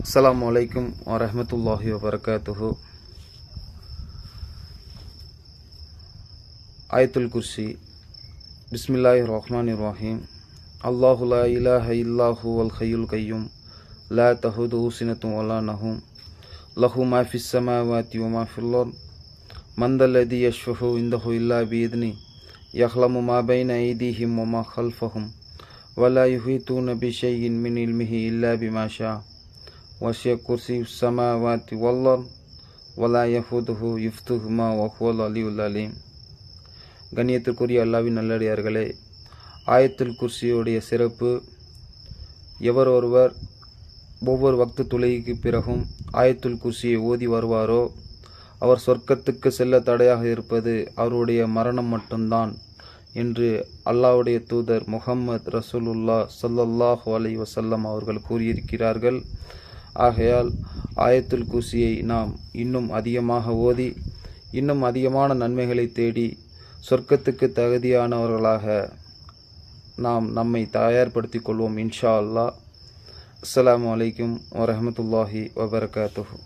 அஸ்ஸலாமு அலைக்கும் வரஹ்மத்துல்லாஹி வபரகாத்துஹு. ஆயத்துல் குர்சி. பிஸ்மில்லாஹிர் ரஹ்மானிர் ரஹீம். அல்லாஹு லா இலாஹ இல்லாஹு வல் ஹய்யுல் கய்யூம் லா தஹுதுஹு சினத்தும் வலா நஹூம் லஹு மா ஃபிஸ் ஸமாவாதி வ மா ஃபில் அர்த் மன் தல்லதி யஷ்ஃபஹு இன்தஹு இல்லா பிஇذنி யஹ்லமு மா பைன ஐதீஹிம் வ மா கல்ஃபஹும் வலா யுஹீதூன பிஷைஇன் மின் இல்மிஹி இல்லா பிமா ஷா வசிய குர்சி ஸமாவாதி வல் அர்த் வலா யஹூதுஹு ஹிஃப்துஹுமா வ ஹுவல் அலியுல் அலீம். கண்ணியத்திற்குரிய அல்லாஹ்வின் நல்லடியார்களே, ஆயத்துல் குர்சியுடைய சிறப்பு, எவர் ஒருவர் ஒவ்வொரு வக்து தொழுகைக்கு பிறகும் ஆயத்துல் குர்சியை ஓதி வருவாரோ அவர் சொர்க்கத்துக்கு செல்ல தடையாக இருப்பது அவருடைய மரணம் மட்டும்தான் என்று அல்லாஹ்வுடைய தூதர் முஹம்மது ரசூலுல்லாஹ் ஸல்லல்லாஹு அலைஹி வஸல்லம் அவர்கள் கூறியிருக்கிறார்கள். ஆகையால் ஆயத்துல் குர்சியை நாம் இன்னும் அதிகமாக ஓதி இன்னும் அதிகமான நன்மைகளை தேடி சொர்க்கத்துக்கு தகுதியானவர்களாக நாம் நம்மை தயார்படுத்திக் கொள்வோம் இன்ஷா அல்லாஹ். அஸ்ஸலாமு அலைக்கும் வரஹ்மத்துல்லாஹி வபரகாத்துஹு.